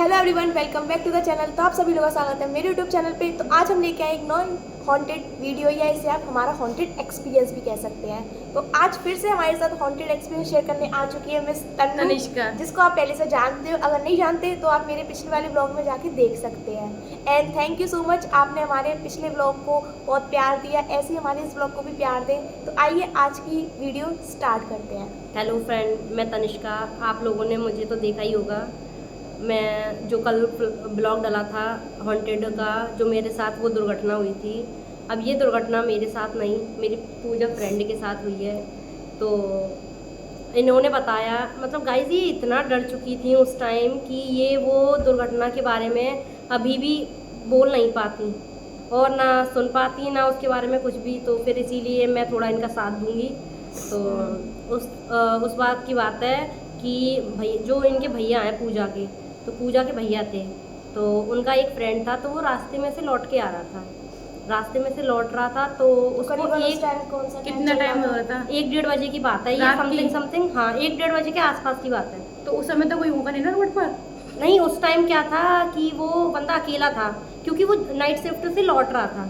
Hello everyone, welcome back to the channel. तो आप सभी लोगों का स्वागत है मेरे यूट्यूब चैनल पे। तो आज हम लेके आए एक नॉन हॉन्टेड वीडियो, या इसे आप हमारा हॉन्टेड एक्सपीरियंस भी कह सकते हैं। तो आज फिर से हमारे साथ हॉन्टेड एक्सपीरियंस शेयर करने आ चुकी है मिस तनिष्का, जिसको आप पहले से जानते हो। अगर नहीं जानते तो आप मेरे पिछले वाले ब्लॉग में जाके देख सकते हैं। And thank you so much, आपने हमारे पिछले ब्लॉग को बहुत प्यार दिया, ऐसे ही हमारे इस ब्लॉग को भी प्यार दें। तो आइए आज की वीडियो स्टार्ट करते हैं। हेलो फ्रेंड, मैं तनिष्का। आप लोगों ने मुझे तो देखा ही होगा। मैं जो कल ब्लॉग डाला था हॉन्टेड का, जो मेरे साथ वो दुर्घटना हुई थी। अब ये दुर्घटना मेरे साथ नहीं, मेरी पूजा फ्रेंड के साथ हुई है। तो इन्होंने बताया, मतलब गाइस ये इतना डर चुकी थी उस टाइम कि ये वो दुर्घटना के बारे में अभी भी बोल नहीं पाती और ना सुन पाती, ना उसके बारे में कुछ भी। तो फिर इसीलिए मैं थोड़ा इनका साथ दूंगी। तो उस बात की बात है कि भाई जो इनके भैया हैं पूजा के, तो पूजा के भैया थे, तो उनका एक फ्रेंड था। तो वो रास्ते में से लौट के आ रहा था, रास्ते में से लौट रहा था। तो उसको कितना टाइम हो रहा था? 1-1:30 बजे की बात है ये, समथिंग हाँ 1-1:30 बजे के आसपास की बात है। तो उस समय तो कोई होगा नहीं ना रोड पर? नहीं, उस टाइम क्या था कि वो बंदा अकेला था, क्योंकि वो नाइट शिफ्ट से लौट रहा था।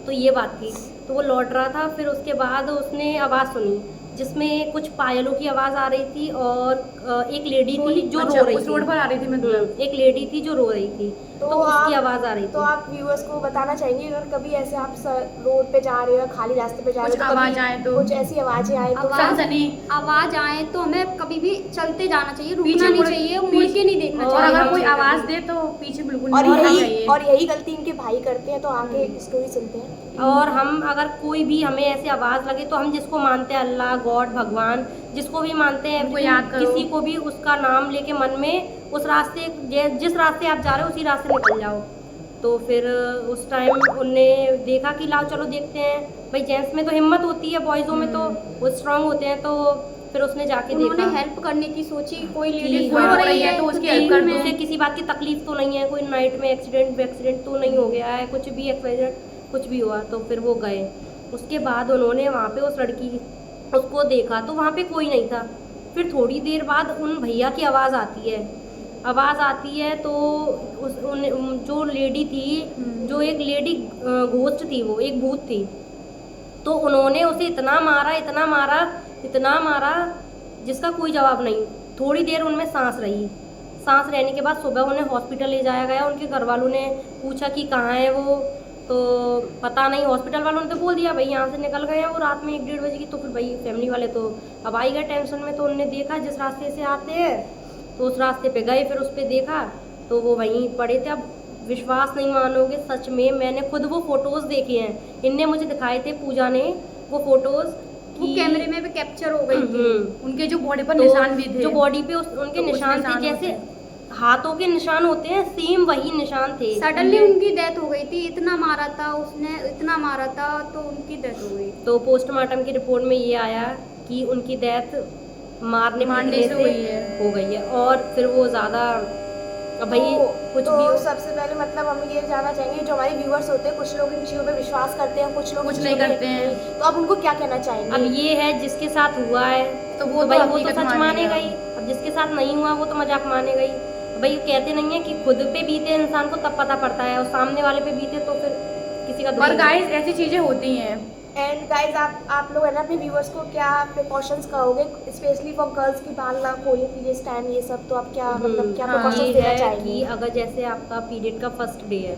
तो ये बात थी। तो वो लौट रहा था, फिर उसके बाद उसने आवाज़ सुनी जिसमें कुछ पायलों की आवाज़ आ रही थी और एक लेडी थी जो रो रही थी। रोड पर आ रही थी, मतलब एक लेडी थी जो रो रही थी, तो उसकी आवाज़ आ रही थी। तो आप व्यूअर्स को बताना चाहेंगे, अगर कभी ऐसे आप रोड पे जा रहे हो, खाली रास्ते पे जा रहे हो, आवाज आए तो कुछ ऐसी आवाजें आए तो आवाज आए तो हमें कभी भी चलते जाना चाहिए, रुकना नहीं चाहिए, मुड़ के नहीं देखना और चाहिए। अगर कोई आवाज दे तो पीछे बिल्कुल और नहीं यही और यही गलती इनके भाई करते हैं। तो आगे स्टोरी सुनते हैं। और हम अगर कोई भी हमें ऐसे आवाज़ लगे तो हम जिसको मानते हैं, अल्लाह, गॉड, भगवान, जिसको भी मानते हैं, उनको याद करो। किसी को भी उसका नाम लेके मन में उस रास्ते, जिस रास्ते आप जा रहे हो उसी रास्ते निकल जाओ। तो फिर उस टाइम उनने देखा कि लाओ चलो देखते हैं। भाई जेंट्स में तो हिम्मत होती है, बॉयज़ों में तो वो स्ट्रांग होते हैं। तो फिर उसने जाके उन्होंने देखा, हेल्प करने की सोची, कोई लेडीज हाँ, रो रही है तो तो उसकी उसकी हेल्प कर दो। उसे किसी बात की तकलीफ तो नहीं है, कोई नाइट में एक्सीडेंट तो नहीं हो गया है, कुछ भी एक्सीडेंट कुछ भी हुआ। तो फिर वो गए। उसके बाद उन्होंने वहाँ पे उस लड़की उसको देखा तो वहाँ पे कोई नहीं था। फिर थोड़ी देर बाद उन भैया की आवाज़ आती है। तो जो लेडी थी, जो एक लेडी घोस्ट थी, वो एक भूत थी। तो उन्होंने उसे इतना मारा जिसका कोई जवाब नहीं। थोड़ी देर उनमें सांस रहने के बाद सुबह उन्हें हॉस्पिटल ले जाया गया। उनके घर वालों ने पूछा कि कहाँ है वो, तो पता नहीं। हॉस्पिटल वालों ने तो बोल दिया भाई यहाँ से निकल गए हैं वो रात में 1-1:30 बजे की। तो फिर भाई फैमिली वाले तो अब आई गए टेंशन में। तो उन्होंने देखा जिस रास्ते से आते हैं तो उस रास्ते पे गए, फिर उस पर देखा तो वो वहीं पड़े थे। अब विश्वास नहीं मानोगे, सच में मैंने खुद वो फोटोज़ देखे हैं, इनने मुझे दिखाए थे, पूजा ने वो फोटोज़, वो कैमरे में भी कैप्चर हो गई थी। उनके जो बॉडी पर निशान भी थे, जो बॉडी पे उनके निशान थे, जैसे हाथों के निशान होते हैं, सेम वही निशान थे। सडनली उनकी डेथ हो गई थी, इतना मारा था तो उनकी डेथ हो गई। तो पोस्टमार्टम की रिपोर्ट में ये आया कि उनकी डेथ मारने से हो गई है। और फिर वो ज़्यादा भाई कुछ तो भी हो। सबसे पहले मतलब हम ये जानना चाहेंगे, जो हमारे व्यूअर्स होते हैं, कुछ लोग इन चीज़ों पे विश्वास करते हैं, कुछ लोग कुछ नहीं करते हैं। तो आप उनको क्या कहना चाहेंगे? अब ये है जिसके साथ हुआ है तो वो भाई वो तो हकीकत सच मानेगा ही। मानेगा। अब जिसके साथ नहीं हुआ वो तो मजाक मानेगा ही। भाई कहते नहीं है कि खुद पे बीते इंसान को तब पता पड़ता है, और सामने वाले पे बीते तो फिर किसी का पर गाइस ऐसी चीजें होती हैं। एंड गाइज आप लोग है ना अपने व्यूअर्स को क्या प्रिकॉशंस कहोगे, स्पेशली फॉर गर्ल्स की बाल ना खोले, पीरियड टाइम, ये सब। तो आप क्या मतलब क्या प्रिकॉशंस देना चाहेंगे? कि अगर जैसे आपका पीरियड का फर्स्ट डे है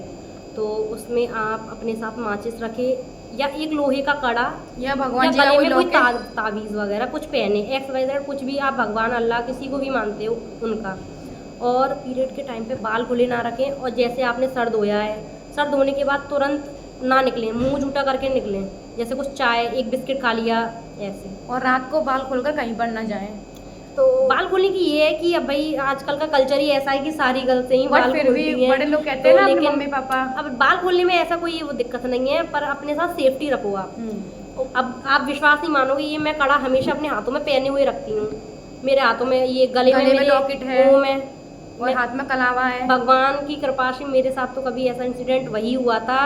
तो उसमें आप अपने साथ माचिस रखें, या एक लोहे का कड़ा, या भगवान जी गले का में कोई लॉकेट, ताबीज़ वगैरह कुछ पहने, XYZ कुछ भी, आप भगवान, अल्लाह, किसी को भी मानते हो उनका। और पीरियड के टाइम पे बाल खुले ना रखें। और जैसे आपने सर धोया है, सर धोने के बाद तुरंत ना निकलें, मुंह झूठा करके निकलें, जैसे कुछ चाय, एक बिस्किट खा लिया ऐसे। और रात को बाल खोलकर कहीं पर ना जाएं। तो बाल खोलने की ये है कि अब भाई आजकल का कल्चर ही ऐसा है कि सारी गर्ल्स ही बाल फिर खोलती भी हैं। बड़े लोग कहते हैं ना, लेकिन मम्मी पापा। अब बाल खोलने में ऐसा कोई वो दिक्कत नहीं है, पर अपने साथ सेफ्टी रखो आप। अब आप विश्वास नहीं मानोगे, ये मैं कड़ा हमेशा अपने हाथों में पहने हुए रखती हूँ। मेरे हाथों में ये गले में लॉकेट है, वो में और हाथ में कलावा है। भगवान की कृपा से मेरे साथ तो कभी ऐसा इंसिडेंट वही हुआ था।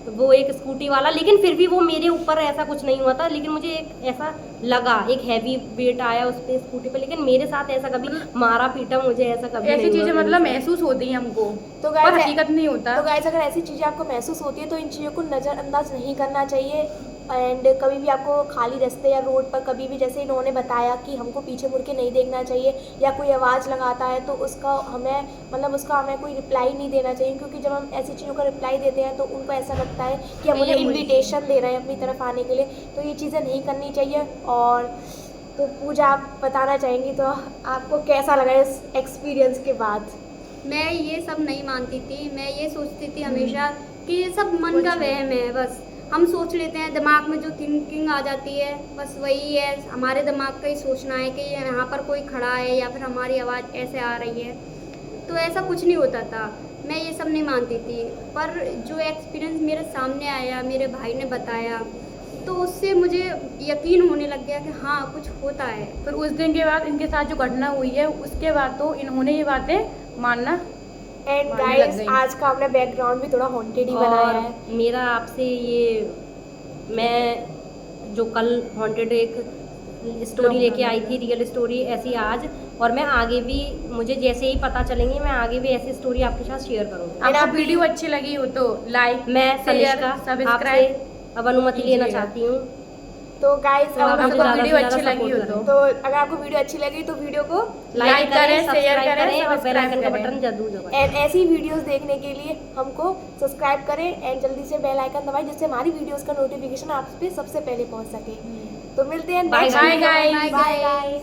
वो एक स्कूटी वाला, लेकिन फिर भी वो मेरे ऊपर ऐसा कुछ नहीं हुआ था, लेकिन मुझे एक ऐसा लगा, एक हैवी वेट आया उस पे स्कूटी पे, लेकिन मेरे साथ ऐसा कभी मारा पीटा मुझे ऐसा कभी ऐसी नहीं हुआ चीजें मेरे मतलब साथ। महसूस होती हैं हमको, तो पर गाइस हकीकत नहीं होता। तो गाइस अगर ऐसी चीज़ें आपको महसूस होती है तो इन चीज़ों को नज़रअंदाज नहीं करना चाहिए। एंड कभी भी आपको खाली रास्ते या रोड पर कभी भी, जैसे इन्होंने बताया कि हमको पीछे मुड़ के नहीं देखना चाहिए, या कोई आवाज़ लगाता है तो उसका हमें कोई रिप्लाई नहीं देना चाहिए, क्योंकि जब हम ऐसी चीज़ों का रिप्लाई देते हैं तो उनको ऐसा लगता है कि हम उन्हें इन्विटेशन दे रहे हैं अपनी तरफ आने के लिए, तो ये चीज़ें नहीं करनी चाहिए। और तो पूजा आप बताना चाहेंगी तो आपको कैसा लगा इस एक्सपीरियंस के बाद? मैं ये सब नहीं मानती थी, मैं ये सोचती थी हमेशा कि ये सब मन का वहम है, बस हम सोच लेते हैं, दिमाग में जो थिंकिंग आ जाती है बस वही है, हमारे दिमाग का ही सोचना है कि यहाँ पर कोई खड़ा है या फिर हमारी आवाज़ ऐसे आ रही है, तो ऐसा कुछ नहीं होता था। मैं ये सब नहीं मानती थी, पर जो एक्सपीरियंस मेरे सामने आया, मेरे भाई ने बताया, तो उससे मुझे यकीन होने लग गया कि हाँ कुछ होता है। फिर उस दिन के बाद इनके साथ जो घटना हुई है उसके बाद तो इन्होंने ये बातें मानना। एंड मानने गाइस लग गई। आज का हमने बैकग्राउंड भी थोड़ा हॉन्टेड ही बनाया और है। मेरा आपसे ये, मैं जो कल हॉन्टेड एक स्टोरी लेके आई थी, रियल स्टोरी, ऐसी आज, और मैं आगे भी, मुझे जैसे ही पता चलेंगे मैं आगे भी ऐसी स्टोरी आपके साथ शेयर करूँगी। आपको वीडियो अच्छी लगी हो तो लाइक, मैं शेयर, तनिष्का सब्सक्राइब आपसे अब अनुमति लेना कीजिएगा। चाहती हूँ। तो गाइस तो आप अगर मुझे आपको ज़्यादा से वीडियो ज़्यादा अच्छी लगी हो support करें। तो अगर आपको वीडियो अच्छी लगी तो वीडियो को लाइक करें, शेयर सब्सक्राइब करें, करें और बेल सब्सक्राइब आइकन का करें। बटन जरूर दबाएं। एंड ऐसी वीडियोस देखने के लिए हमको सब्सक्राइब करें एंड जल्दी से बेल आइकन दबाएं, जिससे हमारी वीडियोस का नोटिफिकेशन आप पे सबसे पहले पहुंच सके। तो मिलते हैं Bye next guys. Bye guys. Bye guys.